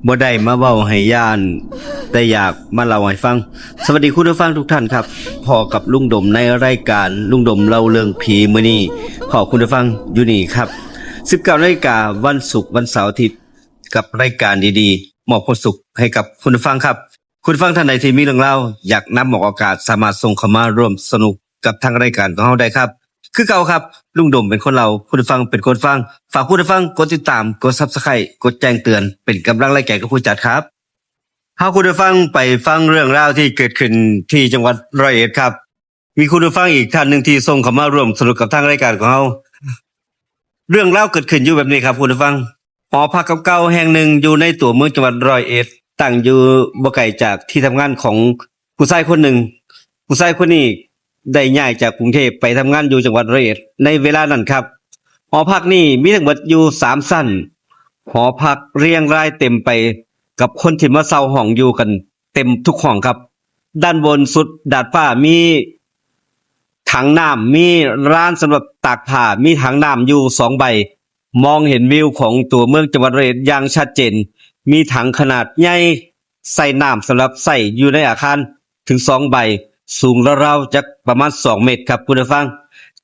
บ่ได้มาเว้าให้ย่านแต่อยากมาเล่าให้ฟังสวัสดีคุณผู้ฟังทุกท่านครับพอกับลุงดมในรายการลุงดมเล่าเรื่องผีมื้อนี้พอคุณผู้ฟังอยู่นี่ครับ 19 นาฬิกาวันศุกร์วันเสาร์อาทิตย์กับรายการดีๆมอบความสุขให้กับคุณผู้ฟังครับคุณผู้ฟังท่านใดที่มีเรื่องเล่าอยากนำออกอากาศสามารถส่งเข้ามาร่วมสนุกกับทางรายการของเราได้ครับคือเก่าครับลุงดมเป็นคนเล่าคุณผู้ฟังเป็นคนฟังฝากคุณผู้ฟังกดติดตามกด Subscribe กดแจ้งเตือนเป็นกำลังแก่กับผู้จัดครับเฮาคุณผู้ฟังไปฟังเรื่องราวที่เกิดขึ้นที่จังหวัดร้อยเอ็ดครับมีคุณผู้ฟังอีกท่านนึงที่ส่งเข้ามาร่วมสนุกกับทางรายการของเราเรื่องราวเกิดขึ้นอยู่แบบนี้ครับคุณผู้ฟังหอพักเก่าๆแห่งหนึ่งอยู่ในตัวเมืองจังหวัดร้อยเอ็ดตั้งอยู่บ่ไกลจากที่ทำงานของผู้ชายคนหนึ่งผู้ชายคนนี้ได้ย้ายจากกรุงเทพไปทำงานอยู่จังหวัดร้อยเอ็ดในเวลานั้นครับหอพักนี้มีทั้งหมดอยู่3ชั้นหอพักเรียงรายเต็มไปกับคนที่มาเช่าห้องอยู่กันเต็มทุกห้องครับด้านบนสุดดาดฟ้ามีถังน้ำมีร้านสำหรับตากผ้ามีถังน้ำอยู่2ใบมองเห็นวิวของตัวเมืองจังหวัดร้อยเอ็ดอย่างชัดเจนมีถังขนาดใหญ่ใส่น้ำสำหรับใส่อยู่ในอาคารถึง2ใบสูงราวๆจักประมาณ2เมตรครับคุณผู้ฟัง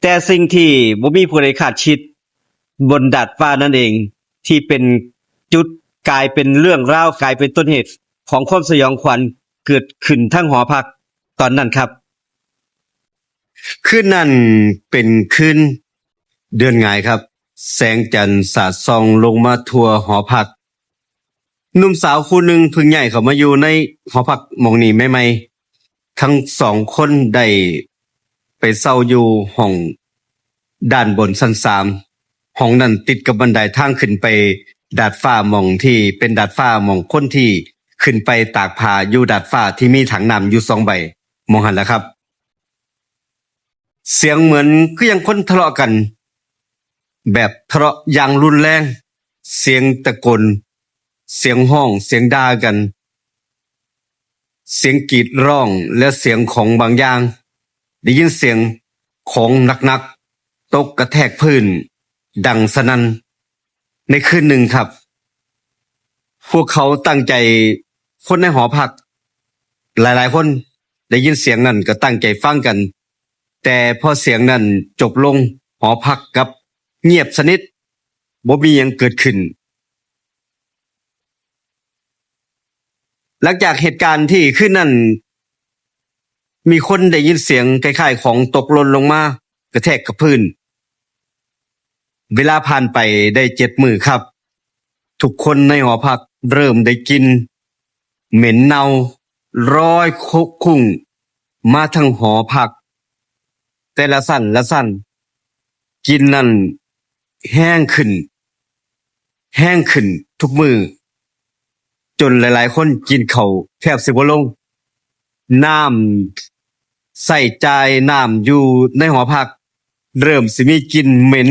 แต่สิ่งที่บ่มีผู้ใดคาดคิดบนดาดฟ้านั่นเองที่เป็นจุดกลายเป็นเรื่องราวกลายเป็นต้นเหตุของความสยองขวัญเกิดขึ้นทั้งหอพักตอนนั้นครับคืนนั้นเป็นคืนเดือนหงายครับแสงจันทร์สาดส่องลงมาทั่วหอพักหนุ่มสาวคู่หนึ่งเพิ่งย้ายเข้ามาอยู่ในหอพักหม้องนี้ใหม่ๆทั้ง2คนได้ไปเช่าอยู่ห้องด้านบนชั้น3ห้องนั้นติดกับบันไดทางขึ้นไปดาดฟ้าหม้องที่เป็นดาดฟ้าหม้องคนที่ขึ้นไปตากผ้าอยู่ดาดฟ้าที่มีถังน้ำอยู่2ใบมองหันแล้วครับเสียงเหมือนคือยังคนทะเลาะกันแบบทะเลาะอย่างรุนแรงเสียงตะโกนเสียงห้องเสียงด่ากันเสียงกรีดร้องและเสียงของบางอย่างได้ยินเสียงของหนักๆตกกระแทกพื้นดังสนั่นในคืนหนึ่งครับพวกเขาตั้งใจคนในหอพักหลายๆคนได้ยินเสียงนั้นก็ตั้งใจฟังกันแต่พอเสียงนั้นจบลงหอพักกับเงียบสนิทบ่มีหยังเกิดขึ้นหลังจากเหตุการณ์ที่ขึ้นนั้นมีคนได้ยินเสียงคล้ายๆของตกหล่นลงมากระแทกกับพื้นเวลาผ่านไปได้7 มื้อครับทุกคนในหอพักเริ่มได้กลิ่นเหม็นเน่าร้อยคุ้งมาทั้งหอพักแต่ละสั้นละสั้นกลิ่นนั้นแห้งขึ้นทุกมื้อจนหลายๆคนกินข้าวแทบสิบ่ลงน้ำใส่จ่ายน้ำอยู่ในหอพักเริ่มสิมีกลิ่นเหม็น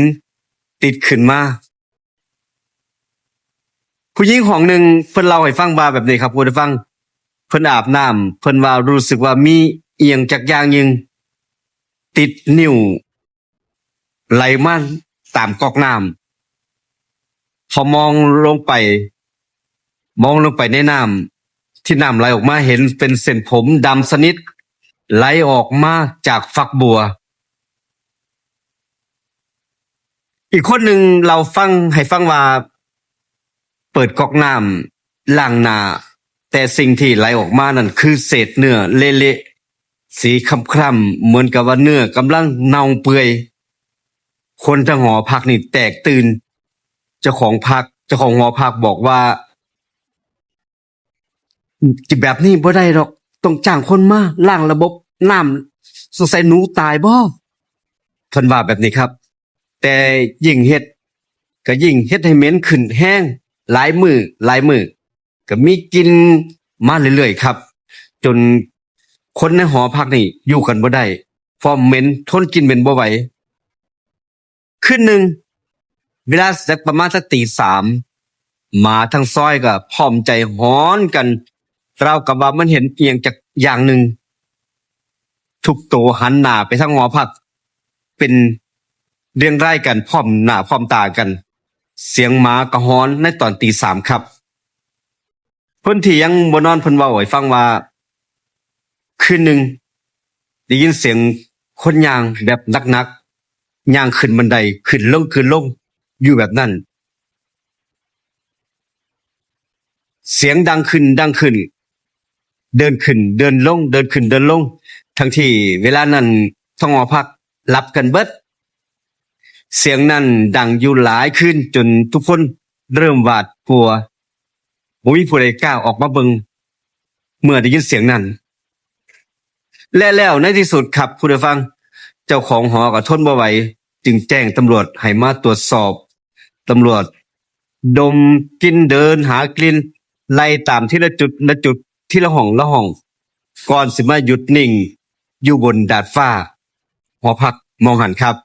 ติดขึ้นมาผู้หญิงห้องหนึ่งเพิ่นเล่าให้ฟังว่าแบบนี้ครับคุณผู้ฟังเพิ่นอาบน้ำเพิ่นว่ารู้สึกว่ามีเอียงจักอย่างหนึ่งติดนิ้วไหลมาตามก๊อกน้ำพอมองลงไปในน้ำที่น้ำไหลออกมาเห็นเป็นเส้นผมดำสนิทไหลออกมาจากฝักบัวอีกคนหนึ่งเราให้ฟังว่าเปิดก๊อกน้ำล้างหน้าแต่สิ่งที่ไหลออกมานั่นคือเศษเนื้อเละๆสีคล้ำๆเหมือนกับว่าเนื้อกำลังเน่าเปื่อยคนทั้งหอพักนี่แตกตื่นเจ้าของหอพักบอกว่าจิแบบนี้บ่ได้ดอกต้องจ้างคนมาล้างระบบน้ำสงสัยหนูตายบ่เพิ่นว่าแบบนี้ครับแต่ยิ่งเฮ็ดก็ยิ่งเฮ็ดให้เหม็นขึ้นแห้งหลายมื้อก็มีกลิ่นมาเรื่อยๆครับจนคนในหอพักนี่อยู่กันบ่ได้เพราะเหม็นทนกลิ่นเหม็นบ่ไหวคืนหนึ่งเวลาสักประมาณสักตี3หมาทั้งซอยก็พร้อมใจหอนกันราวกับว่ามันเห็นเอียงจากอย่างหนึ่งทุกตัวหันหน้าไปทางหอพักเป็นเรียงรายกันพร้อมหน้าพร้อมตากันเสียงหมากระหอนในตอนตี 3ครับ คนที่ยังบ่นอนเพิ่นเว้าให้ฟังว่าคืนหนึ่งได้ยินเสียงคนย่างแบบหนักๆย่างขึ้นบันไดขึ้นลงอยู่แบบนั้นเสียงดังขึ้นเดินขึ้นเดินลงเดินขึ้นเดินลงทั้งที่เวลานั้นท้องหอพักหลับกันเบิดเสียงนั้นดังอยู่หลายคืนจนทุกคนเริ่มหวาดกลัวบ่มีผู้ใดกล้าออกมาเบิ่งเมื่อได้ยินเสียงนั้นและแล้วในที่สุดครับผู้ใดฟังเจ้าของหอก็ทนบ่ไหวจึงแจ้งตำรวจให้มาตรวจสอบตำรวจดมกลินเดินหากลิ่นไล่ตามทีละจุดทีละห้องก่อนสิมาหยุดนิ่งอยู่บนดาดฟ้าหอพักมองหันครับ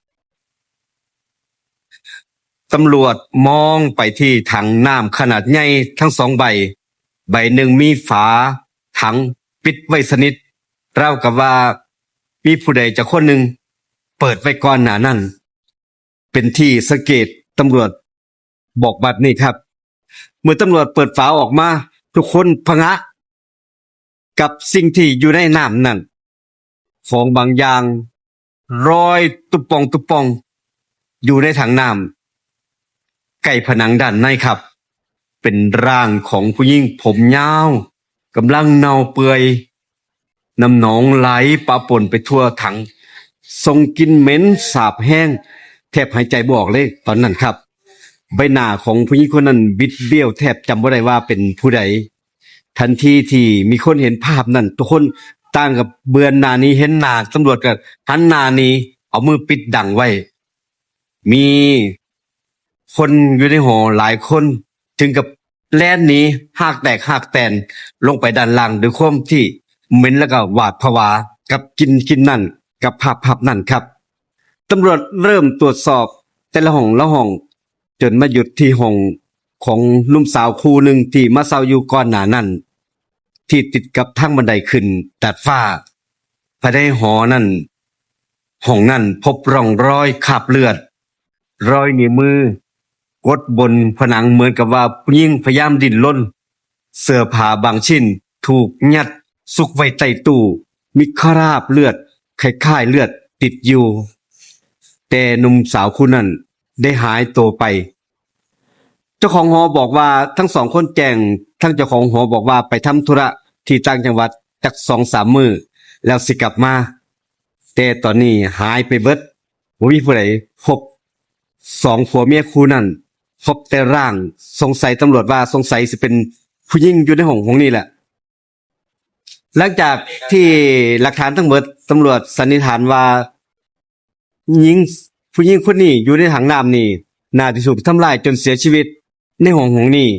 ตำรวจมองไปที่ถังน้ำขนาดใหญ่ทั้งสองใบใบหนึ่งมีฝาถังปิดไว้สนิทราวกับว่ามีผู้ใดจะคนหนึ่งเปิดไว้ก่อนหน้านั้นเป็นที่สังเกตตำรวจบอกบัดนี้ครับเมื่อตำรวจเปิดฝาออกมาทุกคนพะงะกับสิ่งที่อยู่ในน้ำนั้นของบางอย่างรอยตุปปองอยู่ในถังน้ำใกล้ผนังด้านในครับเป็นร่างของผู้หญิงผมยาวกำลังเน่าเปื่อยน้ำหนองไหลปะปนไปทั่วถังส่งกลิ่นเหม็นสาบแห้งแทบหายใจบ่ออกเลยตอนนั้นครับใบหน้าของผู้หญิงคนนั้นบิดเบี้ยวแทบจำบ่ได้ว่าเป็นผู้ใดทันทีที่มีคนเห็นภาพนั้นทุกคนต่างกับเบือนหน้านี้เห็นหน้าตำรวจก็หันหน้านี้เอามือปิดดังไว้มีคนอยู่ในหอหลายคนถึงกับแล่นหนีหากแตกหากแตนลงไปด้านล่างด้วยความที่เหม็นแล้วก็หวาดผวากับกินนั่นกับภาพนั่นครับตำรวจเริ่มตรวจสอบแต่ละห้องจนมาหยุดที่ห้องของหนุ่มสาวคู่หนึ่งที่มาเซาอยู่ก่อนหน้านั้นที่ติดกับทางบันไดขึ้นดาดฟ้าภายในหอนั้นห้องนั้นพบร่องรอยคราบเลือดรอยนิ้วมือกดบนผนังเหมือนกับว่าผู้หญิงพยายามดิ้นรนเสื้อผ้าบางชิ้นถูกยัดซุกไว้ใต้ตู้มีคราบเลือดคล้ายๆเลือดติดอยู่แต่หนุ่มสาวคู่นั้นได้หายตัวไปเจ้าของหอบอกว่าทั้งสองคนแจ้งทั้งเจ้าของหอบอกว่าไปทำธุระที่ต่างจังหวัดจัก 2-3 มื้อแล้วสิกลับมาแต่ตอนนี้หายไปเบิดบ่มีผู้ใดพบสองผัวเมียคู่นั้นพบแต่ร่างสงสัยตำรวจว่าสงสัยสิเป็นผู้หญิงอยู่ในห้องนี้แหละหลังจากที่หลักฐานทั้งหมดตำรวจสันนิษฐานว่าหญิงผู้หญิงคนนี้อยู่ในถังน้ำนี่น่าจะถูกทำลายจนเสียชีวิตในห้องนี้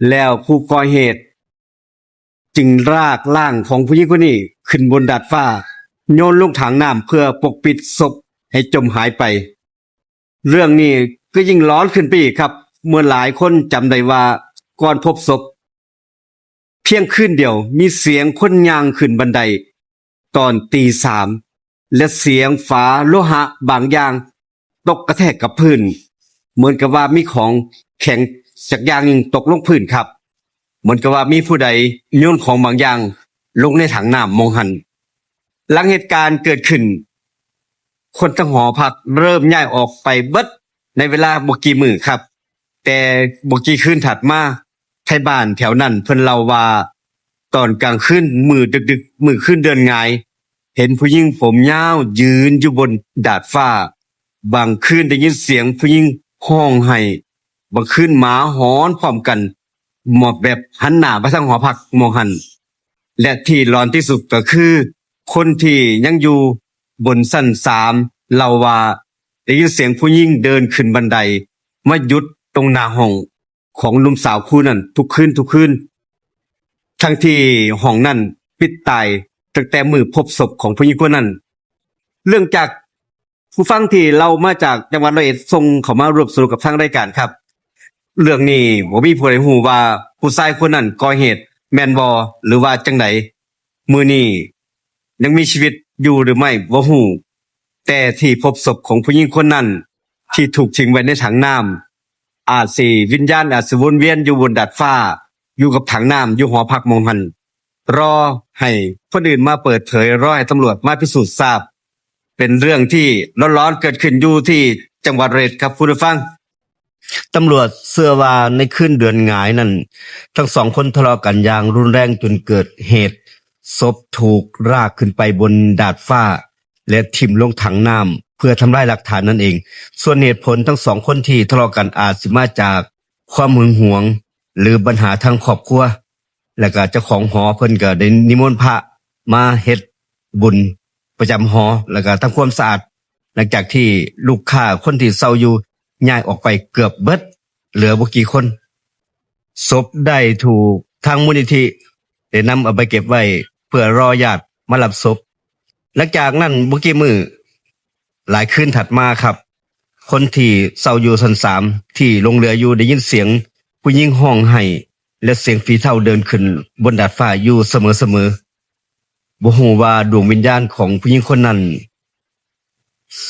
แล้วผู้ก่อเหตุจึงรากร่างของผู้หญิงคนนี้ขึ้นบนดาดฟ้าโยนลงถังน้ำเพื่อปกปิดศพให้จมหายไปเรื่องนี้ก็ยิ่งร้อนขึ้นไปอีกครับเมื่อหลายคนจำได้ว่าก่อนพบศพเพียงคืนเดียวมีเสียงคนย่างขึ้นบันไดตอนตี 3และเสียงฝาโลหะบางอย่างตกกระแทกกับพื้นเหมือนกับว่ามีของแข็งสักอย่างหนึ่งตกลงพื้นครับเหมือนกับว่ามีผู้ใดโยนของบางอย่างลงในถังน้ำมองหันหลังเหตุการณ์เกิดขึ้นคนทั้งหอพักเริ่มย้ายออกไปเบิดในเวลาบ่กี่มื้อครับแต่บ่กี่คืนถัดมาไทบ้านแถวนั้นเพิ่นเล่าว่าตอนกลางคืนมื้อดึกๆมื้อคืนเดือนง่ายเห็นผู้หญิงผมยาวยืนอยู่บนดาดฟ้าบางคืนได้ยินเสียงผู้หญิงร้องไห้บางคืนหมาหอนพร้อมกันหมอบแบบหันหน้าไปทางหอพักมองหันและที่ร้อนที่สุดก็คือคนที่ยังอยู่บนชั้น3เล่าว่าได้ยินเสียงผู้หญิงเดินขึ้นบันไดมาหยุดตรงหน้าห้องของหนุ่มสาวคู่นั้นทุกคืนทั้งที่ห้องนั้นปิดตายตั้งแต่มื้อพบศพของผู้หญิงคนนั้นเรื่องจากผู้ฟังที่เรามาจากจังหวัดร้อยเอ็ดส่งเข้ามารวบสรุปกับทางรายการครับเรื่องนี้บ่มีผู้ใดฮู้ว่าผู้ชายคนนั้นก่อเหตุแม่นบ่หรือว่าจังไดมื้อนี้ยังมีชีวิตอยู่หรือไม่บ่ฮู้แต่ที่พบศพของผู้หญิงคนนั้นที่ถูกทิ้งไว้ในถังน้ำอาจสิวิญญาณอาจสิวนเวียนอยู่บนดาดฟ้า อยู่กับถังน้ำอยู่หอพักมองหันรอให้คนอื่นมาเปิดเผยรอให้ตำรวจมาพิสูจน์ทราบ เป็นเรื่องที่ร้อนๆเกิดขึ้นอยู่ที่จังหวัดระยองครับคุณผู้ฟังตำรวจเชื่อว่าในคืนเดือนหงายนั้นทั้งสองคนทะเลาะกันอย่างรุนแรงจนเกิดเหตุศพถูกรากขึ้นไปบนดาดฟ้าและทิ่มลงถังน้ำเพื่อทำลายหลักฐานนั่นเองส่วนเหตุผลทั้งสองคนที่ทะเลาะกันอาจสิมาจากความหึงหวงหรือปัญหาทางครอบครัวและก็เจ้าของหอเพิ่นก็ได้นิมนต์พระมาเฮ็ดบุญประจำหอแล้วก็ทำความสะอาดหลังจากที่ลูกค้าคนที่เซาอยู่ย้ายออกไปเกือบเบิดเหลือบ่กี่คนศพได้ถูกทางมูลนิธิได้นำเอาไปเก็บไว้เพื่อรอญาติมารับศพหลังจากนั้นบ่กี่มื้อหลายคืนถัดมาครับคนที่เซาอยู่ชั้น3ที่ลงเรืออยู่ได้ยินเสียงผู้หญิงร้องไห้และเสียงฝีเท้าเดินขึ้นบนดาดฟ้าอยู่เสมอๆบ่ฮู้ว่าดวงวิญญาณของผู้หญิงคนนั้น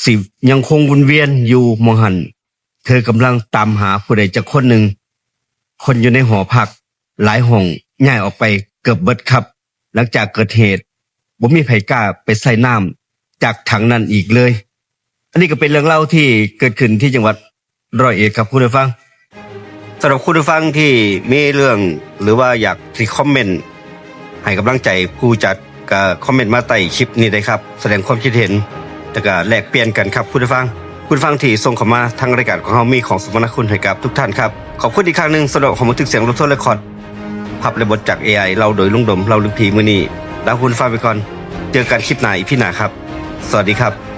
สิยังคงวนเวียนอยู่หม้องหันเธอกำลังตามหาผู้ใดจักคนหนึ่งคนอยู่ในหอพักหลายห้องย้ายออกไปเกือบเบิดครับหลังจากเกิดเหตุบ่มีไผกล้าไปใส่น้ำจากถังนั้นอีกเลยอันนี้ก็เป็นเรื่องเล่าที่เกิดขึ้นที่จังหวัดร้อยเอ็ดครับคุณผู้ฟังสำหรับคุณผู้ฟังที่มีเรื่องหรือว่าอยากที่คอมเมนต์ให้กำลังใจผู้จัดก็คอมเมนต์มาใต้คลิปนี้ได้ครับแสดงความคิดเห็นแล้วก็แลกเปลี่ยนกันครับคุณผู้ฟังที่ส่งเข้ามาทางรายการของเรามีของสมนาคุณให้กับทุกท่านครับขอบคุณอีกครั้งหนึ่งสำหรับของบันทึกเสียงรบโทษเรคคอร์ดภาพและบทจาก AI เราโดยลุงดมเราลึกผีมื้อนี้แล้วคุณฟังไปก่อนเจอกันคลิปหน้าอีพีหน้าครับสวัสดีครับ